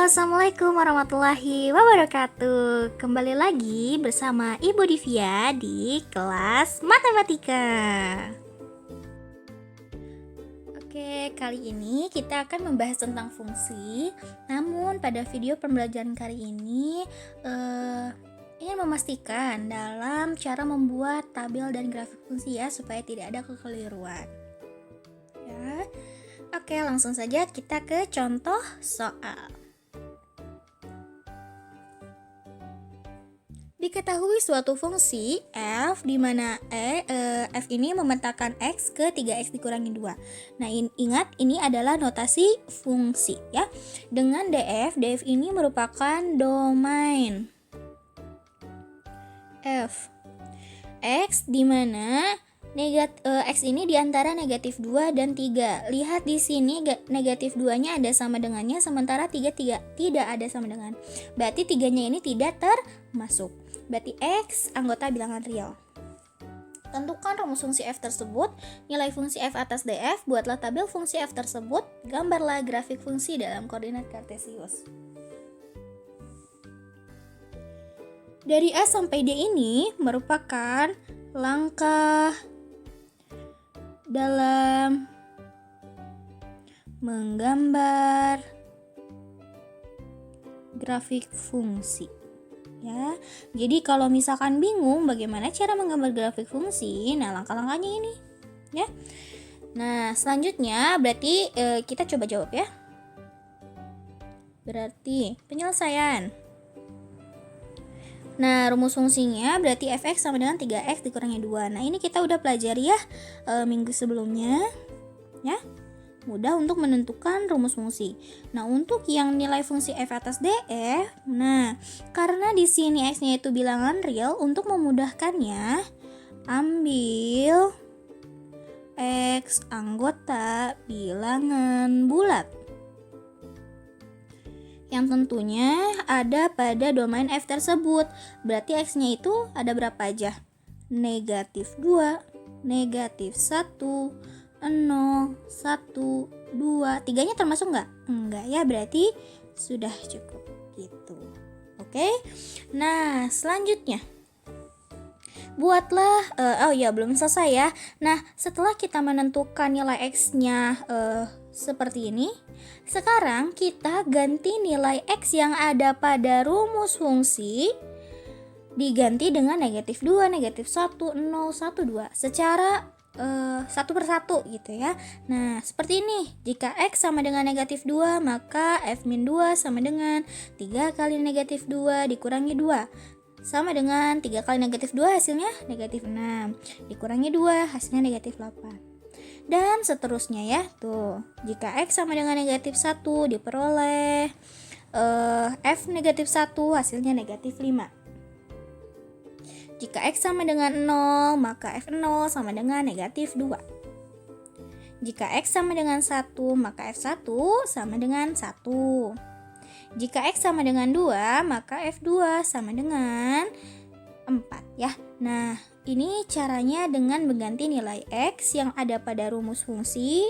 Assalamualaikum warahmatullahi wabarakatuh. Kembali lagi bersama Ibu Divya di kelas matematika. Oke, kali ini kita akan membahas tentang fungsi. Namun pada video pembelajaran kali ini ingin memastikan dalam cara membuat tabel dan grafik fungsi ya, supaya tidak ada kekeliruan. Ya. Oke, langsung saja kita ke contoh soal. Diketahui suatu fungsi f di mana f ini memetakan x ke 3x dikurangi 2. Nah, ingat ini adalah notasi fungsi ya. Dengan df ini merupakan domain f. X di mana x ini diantara negatif 2 dan 3. Lihat di sini negatif 2-nya ada sama dengannya, sementara 3 tidak ada sama dengan. Berarti 3-nya ini tidak termasuk. Berarti X anggota bilangan real. Tentukan rumus fungsi f tersebut, nilai fungsi f atas df, buatlah tabel fungsi f tersebut, gambarlah grafik fungsi dalam koordinat kartesius. Dari A sampai D ini merupakan langkah dalam menggambar grafik fungsi. Ya, jadi kalau misalkan bingung bagaimana cara menggambar grafik fungsi, nah langkah-langkahnya ini, ya. Nah, selanjutnya berarti kita coba jawab ya. Berarti penyelesaian. Nah, rumus fungsinya berarti fx sama dengan 3x dikurangi 2. Nah, ini kita udah pelajari ya minggu sebelumnya, ya. Mudah untuk menentukan rumus fungsi. Nah, untuk yang nilai fungsi f atas df, nah, karena di sini x-nya itu bilangan real, untuk memudahkannya, ambil x anggota bilangan bulat yang tentunya ada pada domain f tersebut. Berarti x-nya itu ada berapa aja? Negatif 2, negatif 1, 0, 1, 2. 3-nya termasuk nggak? Enggak ya, berarti sudah cukup gitu. Oke. Nah, selanjutnya buatlah belum selesai ya. Nah, setelah kita menentukan nilai x-nya seperti ini, sekarang kita ganti nilai x yang ada pada rumus fungsi diganti dengan negatif 2, negatif 1, 0, 1, 2 secara satu persatu gitu ya. Nah, seperti ini. Jika x sama dengan negatif 2, maka f-2 sama dengan 3 kali negatif 2 dikurangi 2. Sama dengan 3 kali negatif 2 hasilnya negatif 6. Dikurangi 2 hasilnya negatif 8. Dan seterusnya ya. Tuh, jika x sama dengan negatif 1 diperoleh f negatif 1 hasilnya negatif 5. Jika x sama dengan 0, maka f0 sama dengan negatif 2. Jika x sama dengan 1, maka f1 sama dengan 1. Jika x sama dengan 2, maka f2 sama dengan 4 ya. Nah, ini caranya dengan mengganti nilai x yang ada pada rumus fungsi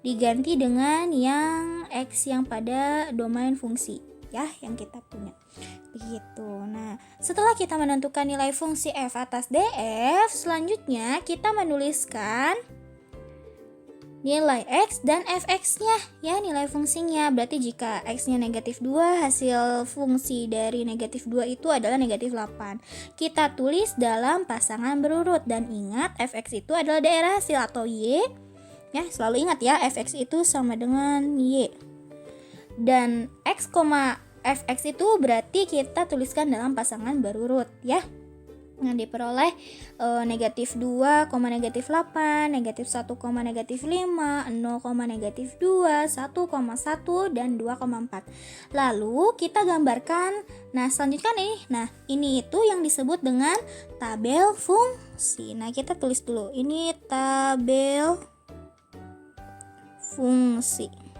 diganti dengan yang x yang pada domain fungsi ya, yang kita punya. Begitu. Nah, setelah kita menentukan nilai fungsi f atas df, selanjutnya kita menuliskan nilai x dan fx-nya ya, nilai fungsinya. Berarti jika x-nya negatif 2, hasil fungsi dari negatif 2 itu adalah negatif 8. Kita tulis dalam pasangan berurut, dan ingat fx itu adalah daerah hasil atau y. Ya, selalu ingat ya, fx itu sama dengan y. Dan x, fx itu berarti kita tuliskan dalam pasangan berurut ya. Yang diperoleh negatif 2, negatif 8, negatif 1, negatif 5, 0, negatif 2, 1,1, dan 2,4. Lalu kita gambarkan, nah selanjutnya nih, nah ini itu yang disebut dengan tabel fungsi. Nah, kita tulis dulu, ini tabel fungsi.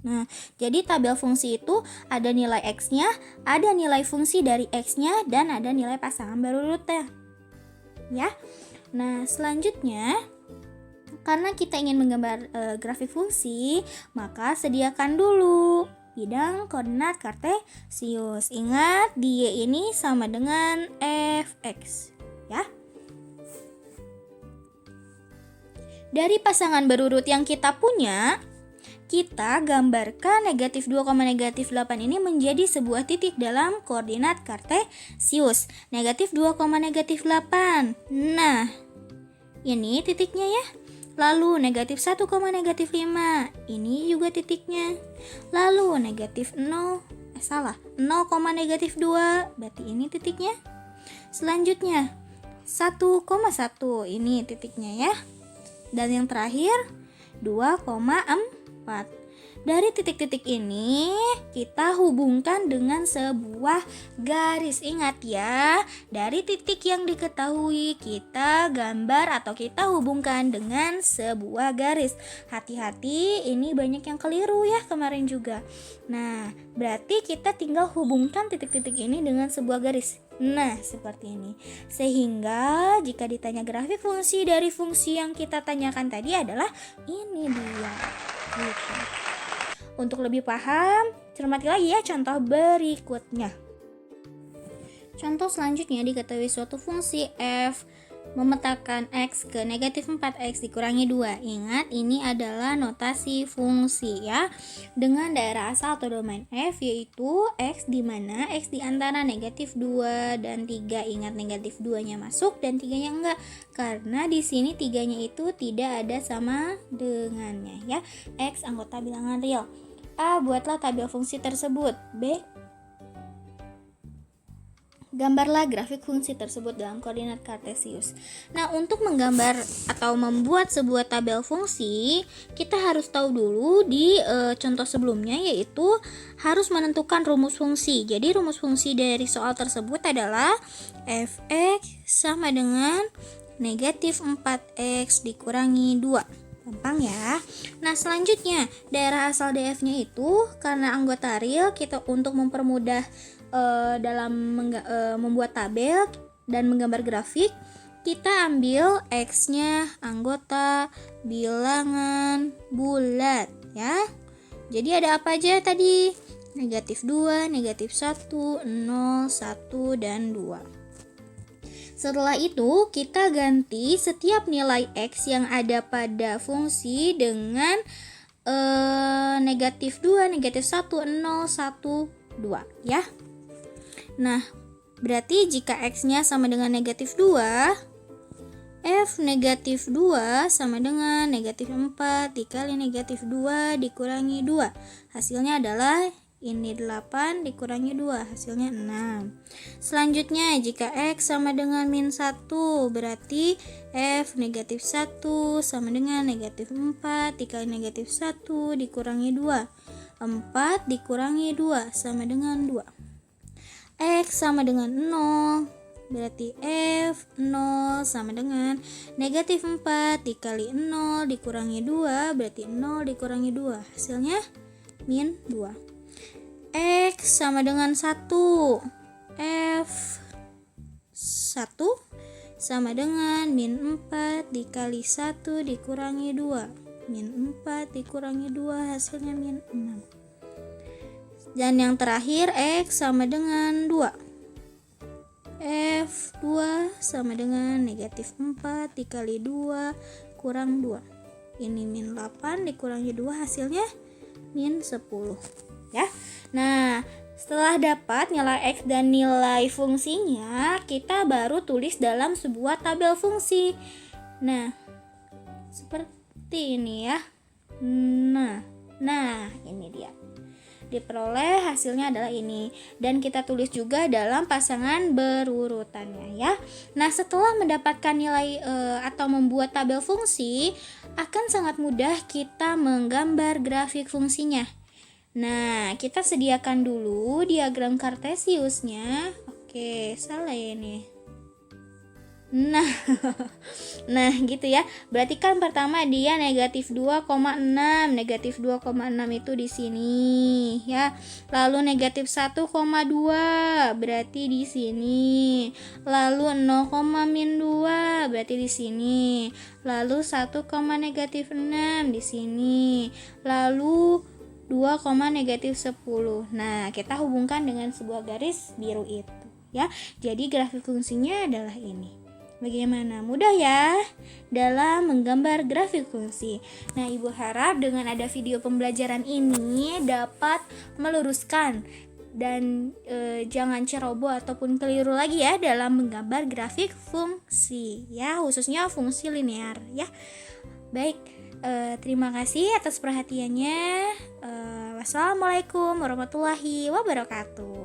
Nah, jadi tabel fungsi itu ada nilai x-nya, ada nilai fungsi dari x-nya, dan ada nilai pasangan berurutnya. Ya. Nah, selanjutnya karena kita ingin menggambar grafik fungsi, maka sediakan dulu bidang koordinat kartesius. Ingat, di Y ini sama dengan fx, ya. Dari pasangan berurut yang kita punya, kita gambarkan negatif 2, negatif 8 ini menjadi sebuah titik dalam koordinat kartesius. Negatif 2, negatif 8. Nah, ini titiknya ya. Lalu negatif 1, negatif 5. Ini juga titiknya. Lalu negatif 0, 0, negatif 2. Berarti ini titiknya. Selanjutnya 1,1. Ini titiknya ya. Dan yang terakhir 2,4. Dari titik-titik ini kita hubungkan dengan sebuah garis. Ingat ya, dari titik yang diketahui kita gambar atau kita hubungkan dengan sebuah garis. Hati-hati, ini banyak yang keliru ya kemarin juga. Nah, berarti kita tinggal hubungkan titik-titik ini dengan sebuah garis. Nah, seperti ini. Sehingga jika ditanya grafik fungsi dari fungsi yang kita tanyakan tadi adalah ini dia. Gitu. Untuk lebih paham, cermati lagi ya contoh berikutnya. Contoh selanjutnya, diketahui suatu fungsi f memetakan x ke negatif 4x dikurangi 2. Ingat, ini adalah notasi fungsi ya. Dengan daerah asal atau domain f, yaitu x di mana x di antara negatif 2 dan 3. Ingat, negatif 2-nya masuk dan 3-nya enggak. Karena di sini 3-nya itu tidak ada sama dengannya ya. X anggota bilangan real. A. Buatlah tabel fungsi tersebut. B. Gambarlah grafik fungsi tersebut dalam koordinat kartesius. Nah, untuk menggambar atau membuat sebuah tabel fungsi, kita harus tahu dulu di contoh sebelumnya, yaitu harus menentukan rumus fungsi. Jadi rumus fungsi dari soal tersebut adalah fx sama dengan negatif 4x dikurangi 2. Gampang ya. Nah, selanjutnya daerah asal df-nya itu karena anggota real, kita untuk mempermudah dalam membuat tabel dan menggambar grafik, kita ambil x-nya anggota bilangan bulat ya. Jadi ada apa aja tadi? Negatif 2, negatif 1, 0, 1, dan 2. Setelah itu, kita ganti setiap nilai x yang ada pada fungsi dengan negatif 2, negatif 1, 0, 1, 2 ya. Nah, berarti jika x-nya sama dengan negatif 2, f negatif 2 sama dengan negatif 4 dikali negatif 2 dikurangi 2. Hasilnya adalah ini 8 dikurangi 2, hasilnya 6. Selanjutnya, jika x sama dengan min 1, berarti f negatif 1 sama dengan negatif 4 dikali negatif 1 dikurangi 2. 4 dikurangi 2 sama dengan 2. X sama dengan 0, berarti f 0 sama dengan negatif 4 dikali 0 dikurangi 2, berarti 0 dikurangi 2, hasilnya min 2. X sama dengan 1, f 1 sama dengan min 4 dikali 1 dikurangi 2, min 4 dikurangi 2, hasilnya min 6. Dan yang terakhir x sama dengan 2, f 2 sama dengan negatif 4 dikali 2 kurang 2, ini min 8 dikurangi 2, hasilnya min 10 ya. Nah, setelah dapat nilai x dan nilai fungsinya, kita baru tulis dalam sebuah tabel fungsi. Nah, seperti ini ya. Nah, ini dia. Diperoleh hasilnya adalah ini, dan kita tulis juga dalam pasangan berurutannya ya. Nah, setelah mendapatkan nilai atau membuat tabel fungsi, akan sangat mudah kita menggambar grafik fungsinya. Nah, kita sediakan dulu diagram kartesiusnya. Oke, salah ya ini. Nah, nah gitu ya. Berarti kan pertama dia negatif 2,6. Negatif 2,6 itu di sini ya. Lalu negatif 1,2 berarti di sini. Lalu 0, min 2 berarti di sini. Lalu 1, negatif 6 di sini. Lalu 2,-10. Nah, kita hubungkan dengan sebuah garis biru itu ya. Jadi grafik fungsinya adalah ini. Bagaimana? Mudah ya dalam menggambar grafik fungsi. Nah, Ibu harap dengan ada video pembelajaran ini dapat meluruskan dan jangan ceroboh ataupun keliru lagi ya dalam menggambar grafik fungsi ya, khususnya fungsi linear ya. Baik, terima kasih atas perhatiannya. Wassalamualaikum warahmatullahi wabarakatuh.